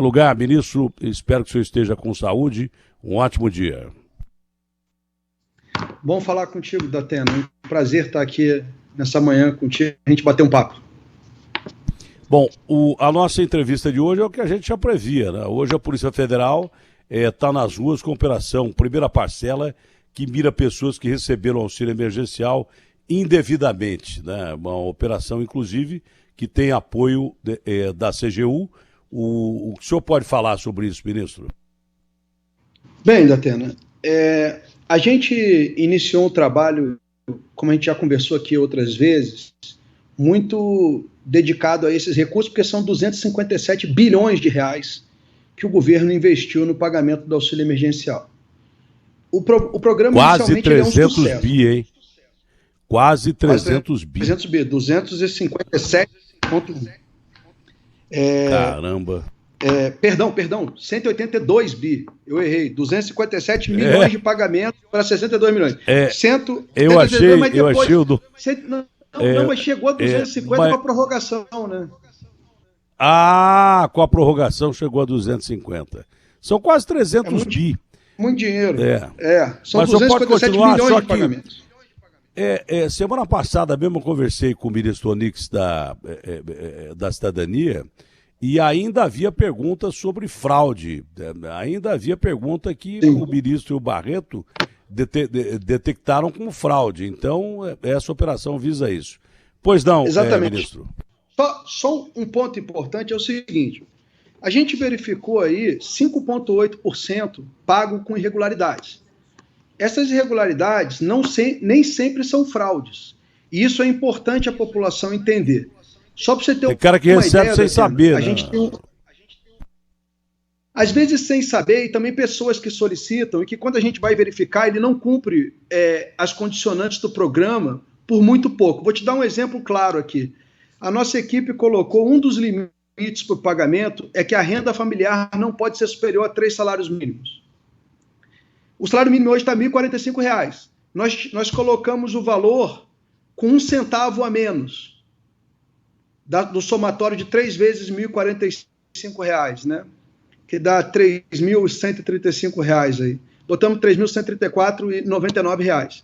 lugar, ministro, espero que o senhor esteja com saúde. Um ótimo dia. Bom falar contigo, Datena. Um prazer estar aqui nessa manhã contigo, a gente bater um papo. Bom, a nossa entrevista de hoje é o que a gente já previa, né? Hoje a Polícia Federal está nas ruas com operação Primeira Parcela, que mira pessoas que receberam auxílio emergencial indevidamente, né? Uma operação, inclusive, que tem apoio da CGU. O que o senhor pode falar sobre isso, ministro? Bem, Datena, a gente iniciou um trabalho, como a gente já conversou aqui outras vezes, muito dedicado a esses recursos, porque são 257 bilhões de reais que o governo investiu no pagamento do auxílio emergencial. O programa quase inicialmente 300 é um sucesso. bi, hein? Quase 300 bi. 300 bi, 257. Caramba. Perdão, 182 bi. Eu errei. 257 milhões de pagamentos para 62 milhões. Eu achei o do... mas chegou a 250 com a prorrogação, né? Com a prorrogação chegou a 250. São quase 300 bi. Muito dinheiro. São mas 257 milhões de pagamentos. Semana passada mesmo eu conversei com o ministro Onix da Cidadania e ainda havia perguntas sobre fraude. Ainda havia pergunta que o ministro e o Barreto detectaram como fraude. Então, essa operação visa isso. Pois não, ministro? Só um ponto importante é o seguinte. A gente verificou aí 5,8% pago com irregularidades. Essas irregularidades nem sempre são fraudes. E isso é importante a população entender. Só para você ter tem cara que recebe ideia, sem saber. A gente tem às vezes sem saber, e também pessoas que solicitam, e que quando a gente vai verificar, ele não cumpre as condicionantes do programa por muito pouco. Vou te dar um exemplo claro aqui. A nossa equipe colocou um dos limites para o pagamento é que a renda familiar não pode ser superior a 3 salários mínimos. O salário mínimo hoje está R$ 1.045. Nós colocamos o valor com 1 centavo a menos do somatório de 3 vezes R$ 1.045, né? Que dá R$ 3.135 aí. Botamos R$ 3.134,99.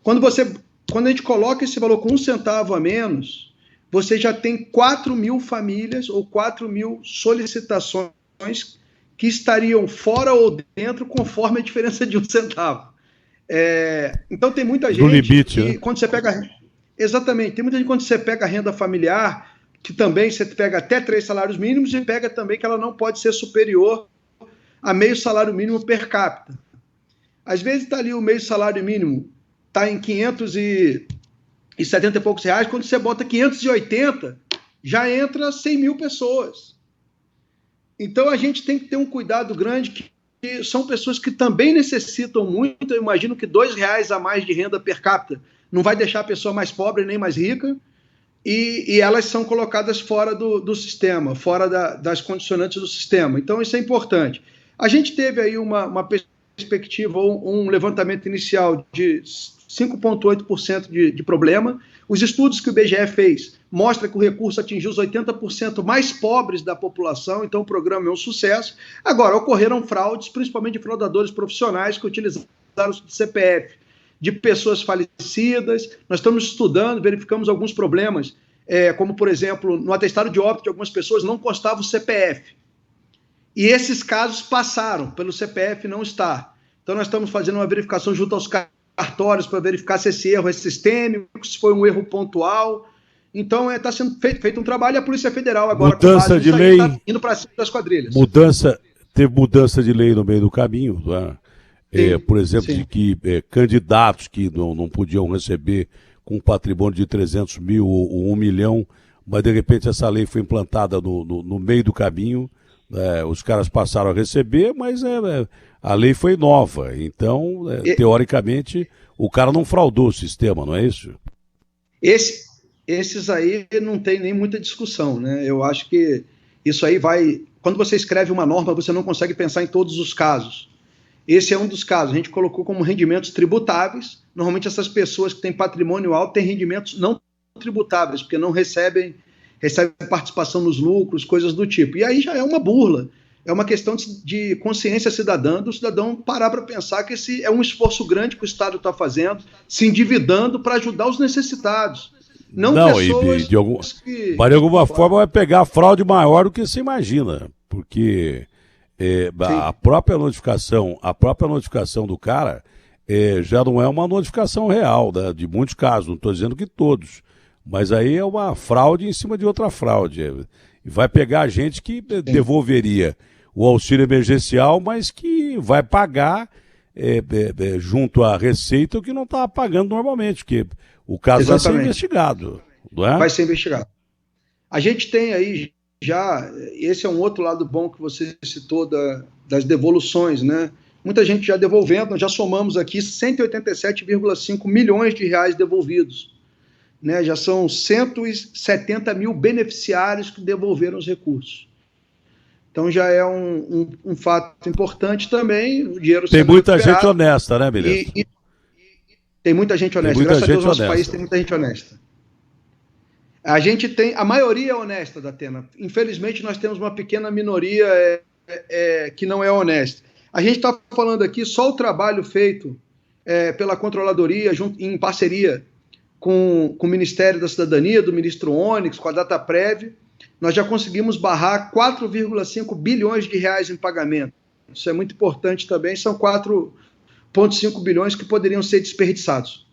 Quando a gente coloca esse valor com 1 centavo a menos, você já tem 4 mil famílias ou 4 mil solicitações que estariam fora ou dentro conforme a diferença de 1 centavo. Então tem muita gente do limite, que, né? Quando você pega... Exatamente, tem muita gente quando você pega a renda familiar, que também você pega até 3 salários mínimos e pega também que ela não pode ser superior a meio salário mínimo per capita. Às vezes está ali o meio salário mínimo, está em 570 e poucos reais, quando você bota 580, já entra 100 mil pessoas. Então a gente tem que ter um cuidado grande, que são pessoas que também necessitam muito. Eu imagino que R$2 a mais de renda per capita não vai deixar a pessoa mais pobre nem mais rica, e elas são colocadas fora do sistema, fora das condicionantes do sistema. Então isso é importante. A gente teve aí uma perspectiva, um levantamento inicial de 5,8% de problema. Os estudos que o IBGE fez mostram que o recurso atingiu os 80% mais pobres da população, então o programa é um sucesso. Agora, ocorreram fraudes, principalmente de fraudadores profissionais que utilizaram o CPF de pessoas falecidas. Nós estamos estudando, verificamos alguns problemas, como, por exemplo, no atestado de óbito de algumas pessoas não constava o CPF. E esses casos passaram pelo CPF não estar. Então, nós estamos fazendo uma verificação junto aos cartórios para verificar se esse erro é sistêmico, se foi um erro pontual. Então, está sendo feito um trabalho, e a Polícia Federal agora, mudança de lei, está indo para cima das quadrilhas. Teve mudança de lei no meio do caminho, né? Por exemplo, de que candidatos que não podiam receber com um patrimônio de 300 mil ou 1 milhão, mas de repente essa lei foi implantada no meio do caminho, os caras passaram a receber, mas a lei foi nova, então, teoricamente, o cara não fraudou o sistema, não é isso? Esses aí não tem nem muita discussão, né? Eu acho que isso aí vai... Quando você escreve uma norma, você não consegue pensar em todos os casos. Esse é um dos casos. A gente colocou como rendimentos tributáveis. Normalmente essas pessoas que têm patrimônio alto têm rendimentos não tributáveis, porque não recebem participação nos lucros, coisas do tipo. E aí já é uma burla. É uma questão de consciência cidadã, do cidadão parar para pensar que esse é um esforço grande que o Estado está fazendo, se endividando para ajudar os necessitados. Não pessoas de alguma forma vai pegar fraude maior do que se imagina, porque a própria notificação do cara já não é uma notificação real, né, de muitos casos, não estou dizendo que todos, mas aí é uma fraude em cima de outra fraude. Vai pegar gente que devolveria o auxílio emergencial, mas que vai pagar junto à Receita o que não estava pagando normalmente, porque o caso vai ser investigado, não é? Vai ser investigado. A gente tem aí já, esse é um outro lado bom que você citou das devoluções, né? Muita gente já devolvendo, nós já somamos aqui 187,5 milhões de reais devolvidos. Né? Já são 170 mil beneficiários que devolveram os recursos. Então já é um fato importante também. O dinheiro tem muita gente honesta, né, beleza? Tem muita gente honesta. Graças a Deus, nosso país tem muita gente honesta. A maioria é honesta, Datena. Infelizmente, nós temos uma pequena minoria que não é honesta. A gente está falando aqui só o trabalho feito pela Controladoria, em parceria com o Ministério da Cidadania, do ministro Onyx, com a Dataprev. Nós já conseguimos barrar 4,5 bilhões de reais em pagamento. Isso é muito importante também, são 4,5 bilhões que poderiam ser desperdiçados.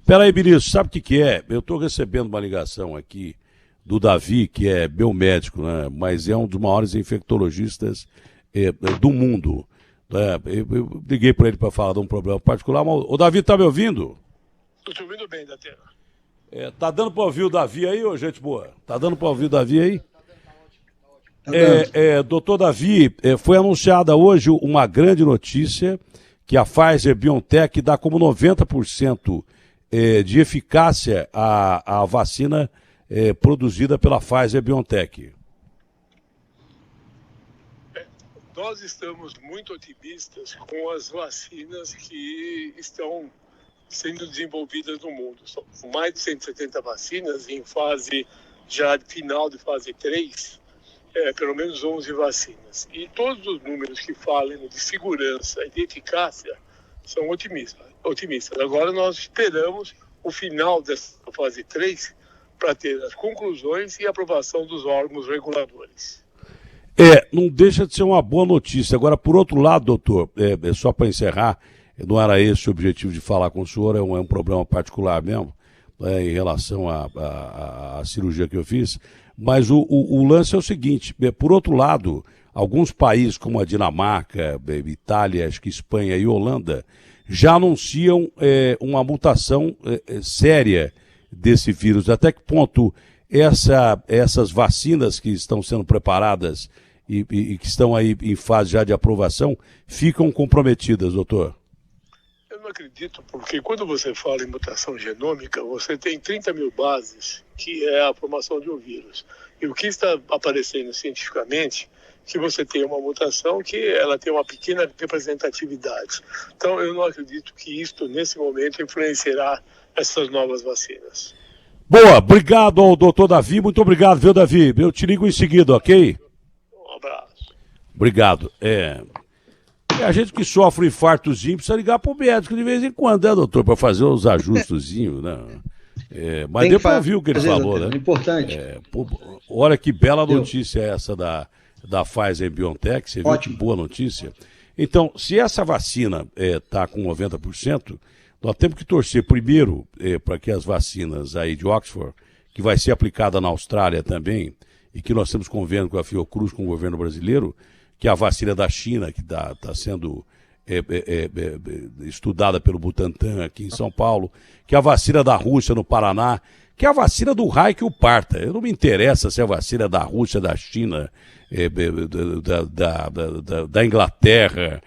Peraí, Vinícius, sabe o que é? Eu estou recebendo uma ligação aqui do Davi, que é biomédico, né? Mas é um dos maiores infectologistas do mundo. Eu liguei para ele para falar de um problema particular, mas o Davi está me ouvindo? Estou te ouvindo bem, Datena. Tá dando para ouvir o Davi aí, ô gente boa? Tá dando para ouvir o Davi aí? Doutor Davi, foi anunciada hoje uma grande notícia que a Pfizer-BioNTech dá como 90% de eficácia à vacina produzida pela Pfizer-BioNTech. Nós estamos muito otimistas com as vacinas que estão sendo desenvolvidas no mundo. São mais de 170 vacinas em fase já final de fase 3, pelo menos 11 vacinas. E todos os números que falam de segurança e de eficácia são otimistas. Agora nós esperamos o final dessa fase 3 para ter as conclusões e aprovação dos órgãos reguladores. Não deixa de ser uma boa notícia. Agora, por outro lado, doutor, só para encerrar, não era esse o objetivo de falar com o senhor, é um problema particular mesmo, em relação à cirurgia que eu fiz, mas o lance é o seguinte, por outro lado, alguns países como a Dinamarca, Itália, acho que Espanha e Holanda, já anunciam uma mutação séria desse vírus. Até que ponto essas vacinas que estão sendo preparadas e que estão aí em fase já de aprovação ficam comprometidas, doutor? Eu não acredito, porque quando você fala em mutação genômica, você tem 30 mil bases, que é a formação de um vírus. E o que está aparecendo cientificamente, que você tem uma mutação que ela tem uma pequena representatividade. Então, eu não acredito que isto, nesse momento, influenciará essas novas vacinas. Boa, obrigado ao doutor Davi, muito obrigado, viu, Davi? Eu te ligo em seguida, ok? Um abraço. Obrigado. A gente que sofre um infartozinho precisa ligar para o médico de vez em quando, né, doutor? Para fazer os ajustezinhos, né? Mas deu para ouvir o que ele falou, né? É importante. Olha que bela notícia essa da Pfizer-BioNTech, você viu? Ótimo. Que boa notícia. Então, se essa vacina está com 90%, nós temos que torcer primeiro para que as vacinas aí de Oxford, que vai ser aplicada na Austrália também, e que nós temos convênio com a Fiocruz, com o governo brasileiro, que é a vacina da China, que está sendo estudada pelo Butantan aqui em São Paulo, que é a vacina da Rússia no Paraná, que é a vacina do raio que o parta. Eu não me interessa se é a vacina da Rússia, da China, da Inglaterra,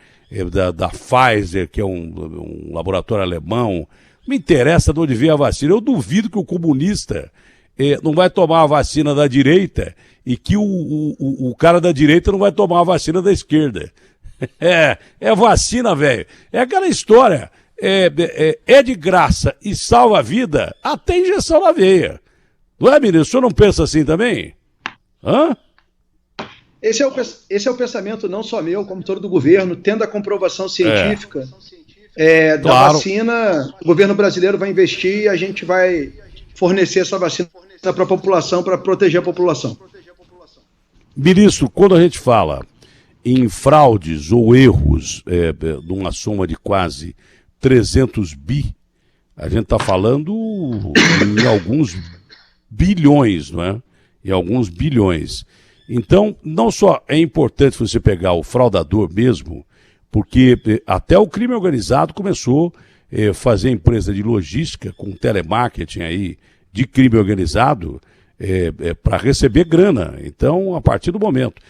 da Pfizer, que é um laboratório alemão. Não me interessa de onde vem a vacina. Eu duvido que o comunista não vai tomar a vacina da direita e que o cara da direita não vai tomar a vacina da esquerda. É vacina, velho. É aquela história. É de graça e salva a vida até injeção na veia. Não é, menino? O senhor não pensa assim também? Hã? Esse é o pensamento não só meu, como todo do governo, tendo a comprovação científica da Claro. vacina, o governo brasileiro vai investir e a gente vai fornecer essa vacina para a população, para proteger a população. Ministro, quando a gente fala em fraudes ou erros numa soma de quase 300 bi, a gente está falando em alguns bilhões, não é? Em alguns bilhões. Então, não só é importante você pegar o fraudador mesmo, porque até o crime organizado começou a fazer empresa de logística com telemarketing aí de crime organizado para receber grana. Então, a partir do momento...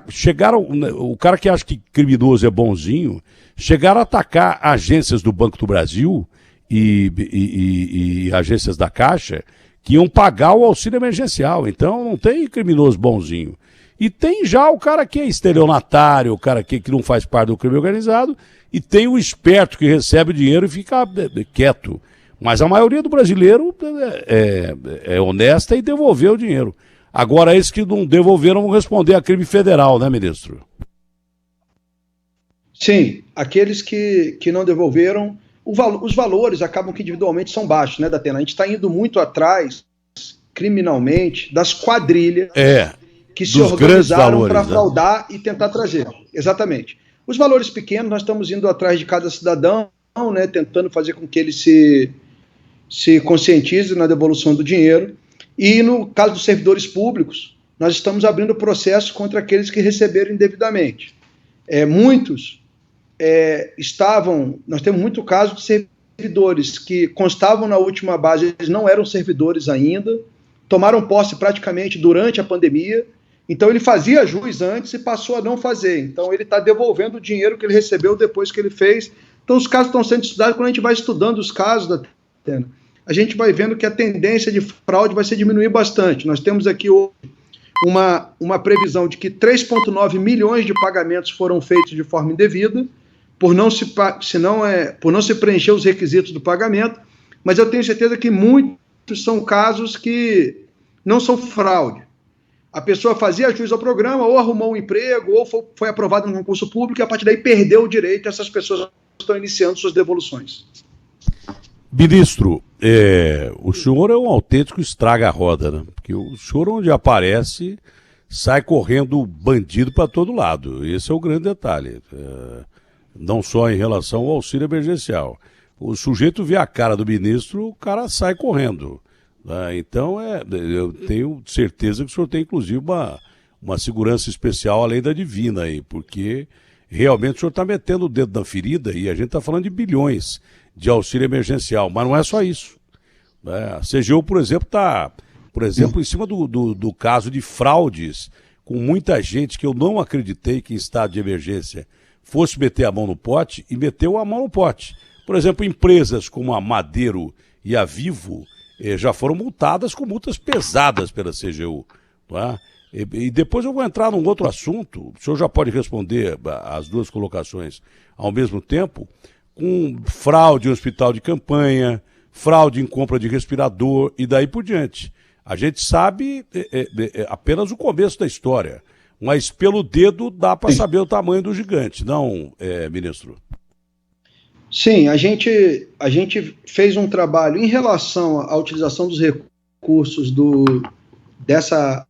chegaram, o cara que acha que criminoso é bonzinho, chegaram a atacar agências do Banco do Brasil e agências da Caixa que iam pagar o auxílio emergencial. Então não tem criminoso bonzinho. E tem já o cara que é estelionatário, o cara que não faz parte do crime organizado, e tem o esperto que recebe o dinheiro e fica quieto. Mas a maioria do brasileiro é honesta e devolveu o dinheiro. Agora, esses que não devolveram vão responder a crime federal, né, ministro? Sim, aqueles que não devolveram, os valores acabam que individualmente são baixos, né, Datena? A gente está indo muito atrás, criminalmente, das quadrilhas que se organizaram para fraudar e tentar trazer. Exatamente. Os valores pequenos, nós estamos indo atrás de cada cidadão, né, tentando fazer com que ele se conscientize na devolução do dinheiro. E no caso dos servidores públicos, nós estamos abrindo processo contra aqueles que receberam indevidamente. Muitos nós temos muito caso de servidores que constavam na última base, eles não eram servidores ainda, tomaram posse praticamente durante a pandemia, então ele fazia jus antes e passou a não fazer. Então ele está devolvendo o dinheiro que ele recebeu depois que ele fez. Então os casos estão sendo estudados. Quando a gente vai estudando os casos da Datena, a gente vai vendo que a tendência de fraude vai se diminuir bastante. Nós temos aqui uma previsão de que 3,9 milhões de pagamentos foram feitos de forma indevida, por não se preencher os requisitos do pagamento, mas eu tenho certeza que muitos são casos que não são fraude. A pessoa fazia jus ao programa, ou arrumou um emprego, ou foi aprovado no concurso público, e a partir daí perdeu o direito, essas pessoas estão iniciando suas devoluções. Ministro, o senhor é um autêntico estraga-roda, né? Porque o senhor, onde aparece, sai correndo bandido para todo lado. Esse é o grande detalhe. Não só em relação ao auxílio emergencial. O sujeito vê a cara do ministro, o cara sai correndo. Então, eu tenho certeza que o senhor tem, inclusive, uma segurança especial além da divina aí, porque realmente o senhor está metendo o dedo na ferida e a gente está falando de bilhões de auxílio emergencial, mas não é só isso. A CGU, por exemplo, está, em cima do caso de fraudes, com muita gente que eu não acreditei que em estado de emergência fosse meter a mão no pote, e meteu a mão no pote. Por exemplo, empresas como a Madeiro e a Vivo já foram multadas com multas pesadas pela CGU. Não é? E depois eu vou entrar num outro assunto, o senhor já pode responder as duas colocações ao mesmo tempo, com fraude em hospital de campanha, fraude em compra de respirador e daí por diante. A gente sabe apenas o começo da história, mas pelo dedo dá para saber o tamanho do gigante, não, ministro? Sim, a gente fez um trabalho em relação à utilização dos recursos dessa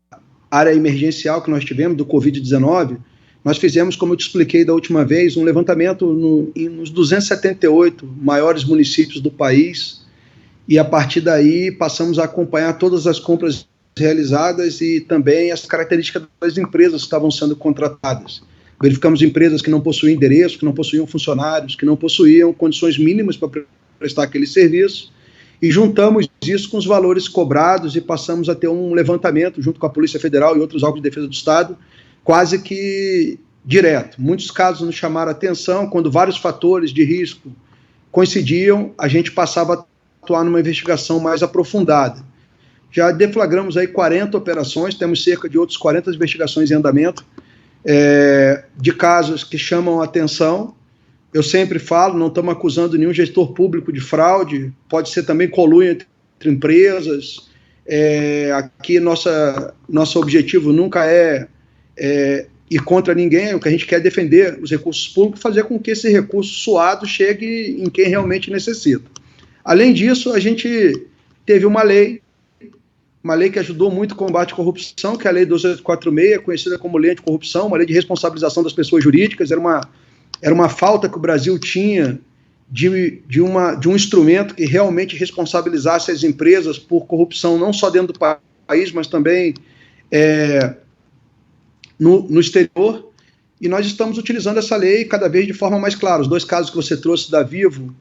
área emergencial que nós tivemos, do Covid-19. Nós fizemos, como eu te expliquei da última vez, um levantamento nos 278 maiores municípios do país, e a partir daí passamos a acompanhar todas as compras realizadas e também as características das empresas que estavam sendo contratadas. Verificamos empresas que não possuíam endereço, que não possuíam funcionários, que não possuíam condições mínimas para prestar aquele serviço, e juntamos isso com os valores cobrados e passamos a ter um levantamento junto com a Polícia Federal e outros órgãos de defesa do Estado, quase que direto. Muitos casos nos chamaram a atenção, quando vários fatores de risco coincidiam, a gente passava a atuar numa investigação mais aprofundada. Já deflagramos aí 40 operações, temos cerca de outros 40 investigações em andamento, de casos que chamam a atenção. Eu sempre falo, não estamos acusando nenhum gestor público de fraude, pode ser também conluio entre empresas, Aqui nosso objetivo nunca é ir contra ninguém, o que a gente quer é defender os recursos públicos, fazer com que esse recurso suado chegue em quem realmente necessita. Além disso, a gente teve uma lei que ajudou muito o combate à corrupção, que é a Lei 12846, conhecida como Lei Anticorrupção, uma lei de responsabilização das pessoas jurídicas. Era uma falta que o Brasil tinha de um instrumento que realmente responsabilizasse as empresas por corrupção, não só dentro do país, mas também no exterior, e nós estamos utilizando essa lei cada vez de forma mais clara. Os dois casos que você trouxe da Vivo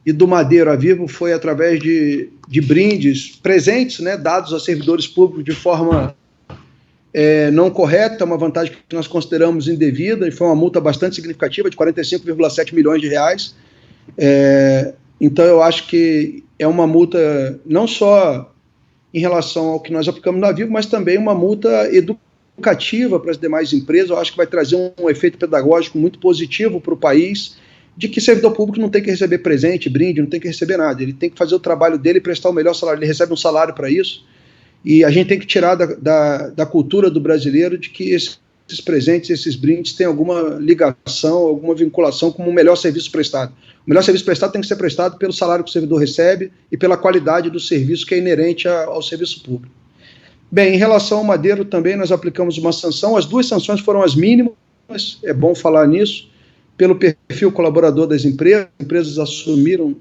e do Madeiro, a Vivo foi através de brindes, presentes, né, dados a servidores públicos de forma não correta, uma vantagem que nós consideramos indevida, e foi uma multa bastante significativa, de 45,7 milhões de reais. Então eu acho que é uma multa não só em relação ao que nós aplicamos na Vivo, mas também uma multa educativa para as demais empresas. Eu acho que vai trazer um efeito pedagógico muito positivo para o país, de que servidor público não tem que receber presente, brinde, não tem que receber nada, ele tem que fazer o trabalho dele e prestar o melhor salário, ele recebe um salário para isso, e a gente tem que tirar da cultura do brasileiro de que esses presentes, esses brindes têm alguma ligação, alguma vinculação com o melhor serviço prestado. O melhor serviço prestado tem que ser prestado pelo salário que o servidor recebe e pela qualidade do serviço que é inerente ao serviço público. Bem, em relação ao Madeiro também nós aplicamos uma sanção, as duas sanções foram as mínimas, é bom falar nisso, pelo perfil colaborador das empresas. As empresas assumiram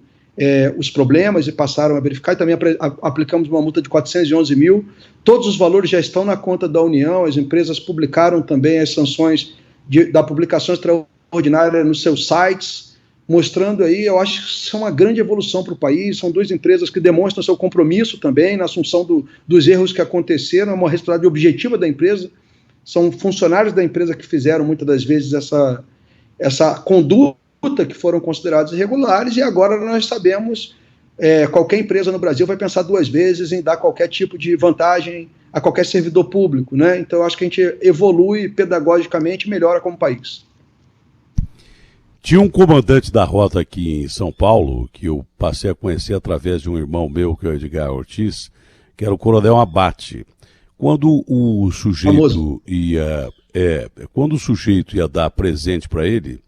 os problemas e passaram a verificar, e também aplicamos uma multa de 411 mil, todos os valores já estão na conta da União, as empresas publicaram também as sanções da publicação extraordinária nos seus sites, mostrando aí, eu acho que isso é uma grande evolução para o país. São duas empresas que demonstram seu compromisso também na assunção dos erros que aconteceram, é uma responsabilidade objetiva da empresa, são funcionários da empresa que fizeram muitas das vezes essa conduta que foram considerados irregulares, e agora nós sabemos, qualquer empresa no Brasil vai pensar duas vezes em dar qualquer tipo de vantagem a qualquer servidor público, né? Então eu acho que a gente evolui pedagogicamente e melhora como país. Tinha um comandante da rota aqui em São Paulo, que eu passei a conhecer através de um irmão meu, que é o Edgar Ortiz, que era o Coronel Abate. Quando o sujeito ia dar presente para ele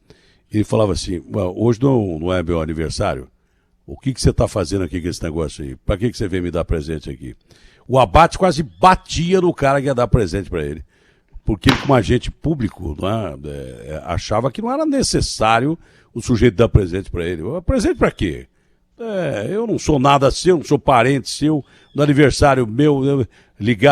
falava assim: hoje não é meu aniversário, o que você está fazendo aqui com esse negócio aí? Para que você veio me dar presente aqui? O Abate quase batia no cara que ia dar presente para ele, porque ele, como agente público, achava que não era necessário o sujeito dar presente para ele. Presente para quê? Eu não sou nada seu, não sou parente seu, no aniversário meu,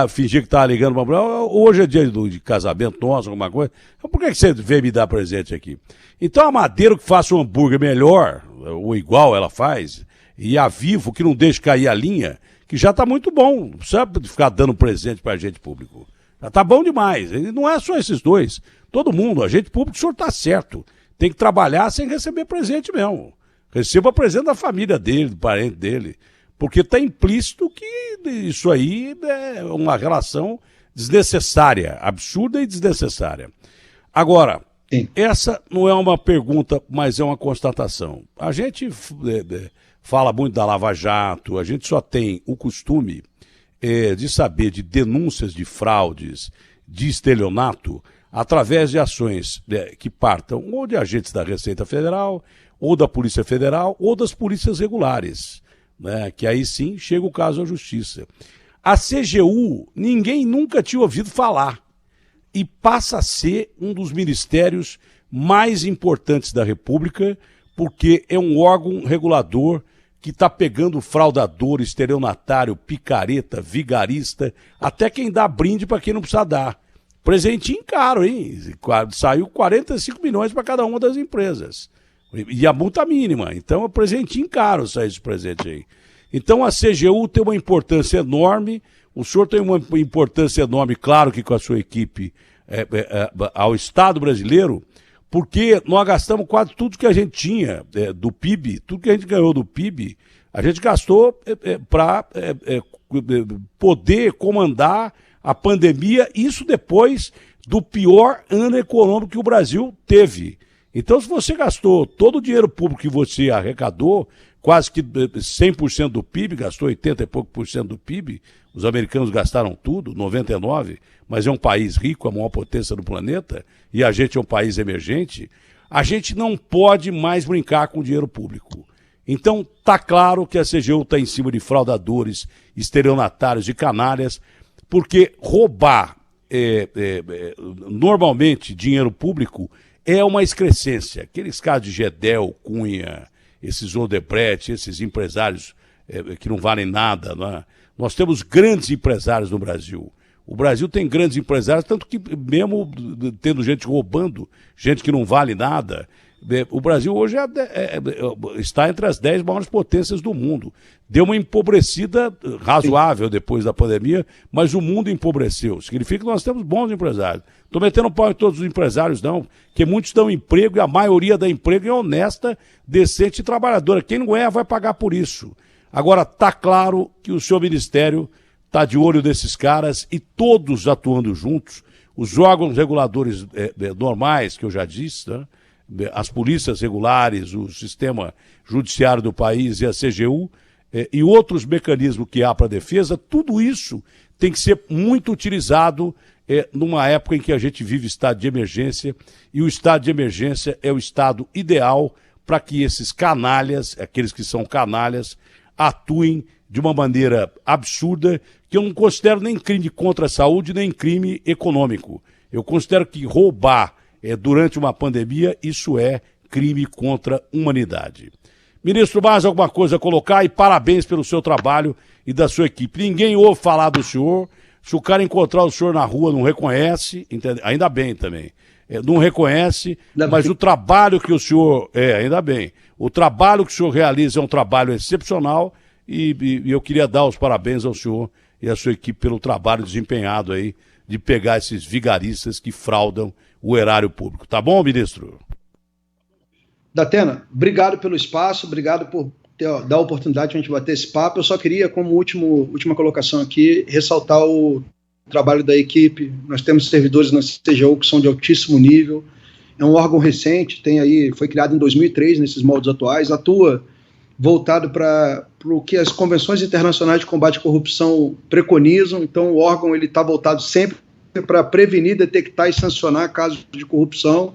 fingir que estava ligando para hoje é dia de casamento nosso, alguma coisa. Então, por que você veio me dar presente aqui? Então a Madeiro, que faça um hambúrguer melhor, ou igual ela faz, e a Vivo, que não deixe cair a linha, que já está muito bom, não precisa ficar dando presente para agente público. Já está bom demais. E não é só esses dois. Todo mundo, agente público, o senhor está certo. Tem que trabalhar sem receber presente mesmo. Receba presente da família dele, do parente dele. Porque está implícito que isso aí é uma relação desnecessária, absurda e desnecessária. Agora, sim, essa não é uma pergunta, mas é uma constatação. A gente fala muito da Lava Jato, a gente só tem o costume de saber de denúncias de fraudes, de estelionato, através de ações que partam ou de agentes da Receita Federal, ou da Polícia Federal, ou das polícias regulares, né? Que aí sim chega o caso à Justiça. A CGU, ninguém nunca tinha ouvido falar, e passa a ser um dos ministérios mais importantes da República, porque é um órgão regulador que está pegando fraudador, estelionatário, picareta, vigarista, até quem dá brinde para quem não precisa dar. Presentinho caro, hein? Saiu 45 milhões para cada uma das empresas. E a multa mínima. Então é presentinho caro sair esse presente aí. Então a CGU tem uma importância enorme, o senhor tem uma importância enorme, claro que com a sua equipe, ao Estado brasileiro, porque nós gastamos quase tudo que a gente tinha do PIB, tudo que a gente ganhou do PIB, a gente gastou para poder comandar a pandemia, isso depois do pior ano econômico que o Brasil teve. Então, se você gastou todo o dinheiro público que você arrecadou quase que 100% do PIB, gastou 80 e pouco por cento do PIB, os americanos gastaram tudo, 99%, mas é um país rico, a maior potência do planeta, e a gente é um país emergente, a gente não pode mais brincar com dinheiro público. Então, tá claro que a CGU está em cima de fraudadores, estelionatários e canalhas, porque roubar normalmente dinheiro público é uma excrescência. Aqueles casos de Gedel, Cunha, esses Odebrecht, esses empresários que não valem nada, não é? Nós temos grandes empresários no Brasil. O Brasil tem grandes empresários, tanto que mesmo tendo gente roubando, gente que não vale nada, o Brasil hoje está entre as 10 maiores potências do mundo. Deu uma empobrecida razoável depois da pandemia, mas o mundo empobreceu. Significa que nós temos bons empresários. Estou metendo pau em todos os empresários, não, porque muitos dão emprego e a maioria dá emprego é honesta, decente e trabalhadora. Quem não é vai pagar por isso. Agora, está claro que o seu ministério está de olho desses caras e todos atuando juntos, os órgãos reguladores normais, que eu já disse, né? As polícias regulares, o sistema judiciário do país e a CGU, e outros mecanismos que há para a defesa, tudo isso tem que ser muito utilizado numa época em que a gente vive estado de emergência, e o estado de emergência é o estado ideal para que esses canalhas, aqueles que são canalhas, atuem de uma maneira absurda, que eu não considero nem crime contra a saúde, nem crime econômico. Eu considero que roubar durante uma pandemia, isso é crime contra a humanidade. Ministro, mais alguma coisa a colocar? E parabéns pelo seu trabalho e da sua equipe. Ninguém ouve falar do senhor. Se o cara encontrar o senhor na rua, não reconhece, entende? Ainda bem também. Não reconhece, mas o trabalho que o senhor... ainda bem. O trabalho que o senhor realiza é um trabalho excepcional e eu queria dar os parabéns ao senhor e à sua equipe pelo trabalho desempenhado aí de pegar esses vigaristas que fraudam o erário público. Tá bom, ministro? Datena, obrigado pelo espaço, obrigado por dar a oportunidade de a gente bater esse papo. Eu só queria, como última colocação aqui, ressaltar o trabalho da equipe. Nós temos servidores na CGU que são de altíssimo nível. É um órgão recente, foi criado em 2003, nesses moldes atuais, atua voltado para o que as convenções internacionais de combate à corrupção preconizam. Então, o órgão está voltado sempre para prevenir, detectar e sancionar casos de corrupção,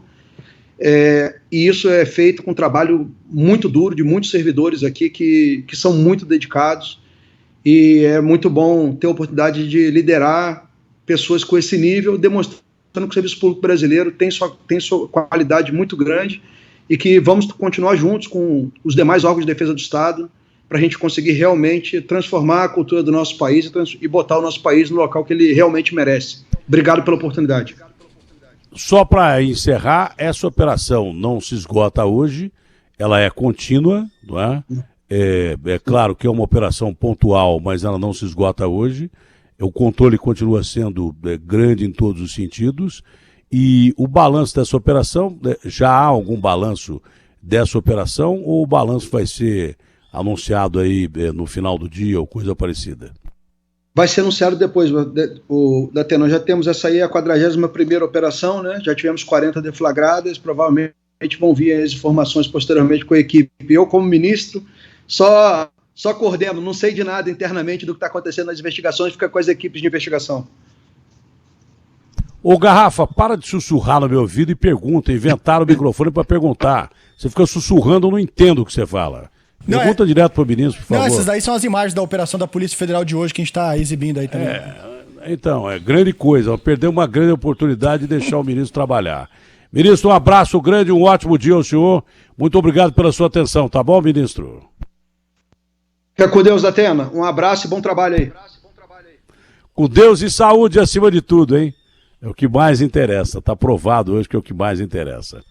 e isso é feito com um trabalho muito duro de muitos servidores aqui que são muito dedicados, e é muito bom ter a oportunidade de liderar pessoas com esse nível, demonstrando que o serviço público brasileiro tem sua qualidade muito grande e que vamos continuar juntos com os demais órgãos de defesa do Estado para a gente conseguir realmente transformar a cultura do nosso país e botar o nosso país no local que ele realmente merece. Obrigado pela oportunidade. Só para encerrar, essa operação não se esgota hoje, ela é contínua, não é? É claro que é uma operação pontual, mas ela não se esgota hoje. O controle continua sendo grande em todos os sentidos. E o balanço dessa operação, já há algum balanço dessa operação ou o balanço vai ser anunciado aí no final do dia ou coisa parecida? Vai ser anunciado depois, Datena. Nós já temos essa aí, a 41ª operação, né? Já tivemos 40 deflagradas, provavelmente vão vir as informações posteriormente com a equipe. Eu, como ministro, só coordeno, não sei de nada internamente do que está acontecendo nas investigações, fica com as equipes de investigação. Ô Garrafa, para de sussurrar no meu ouvido e pergunta, inventaram o microfone para perguntar. Você fica sussurrando, eu não entendo o que você fala. Pergunta direto para o ministro, por favor. Não, essas daí são as imagens da operação da Polícia Federal de hoje que a gente está exibindo aí também. Então, é grande coisa. Perdeu uma grande oportunidade de deixar o ministro trabalhar. Ministro, um abraço grande, um ótimo dia ao senhor. Muito obrigado pela sua atenção, tá bom, ministro? Fica com Deus, Datena. Um abraço e bom trabalho aí. Com Deus e saúde acima de tudo, hein? É o que mais interessa. Tá provado hoje que é o que mais interessa.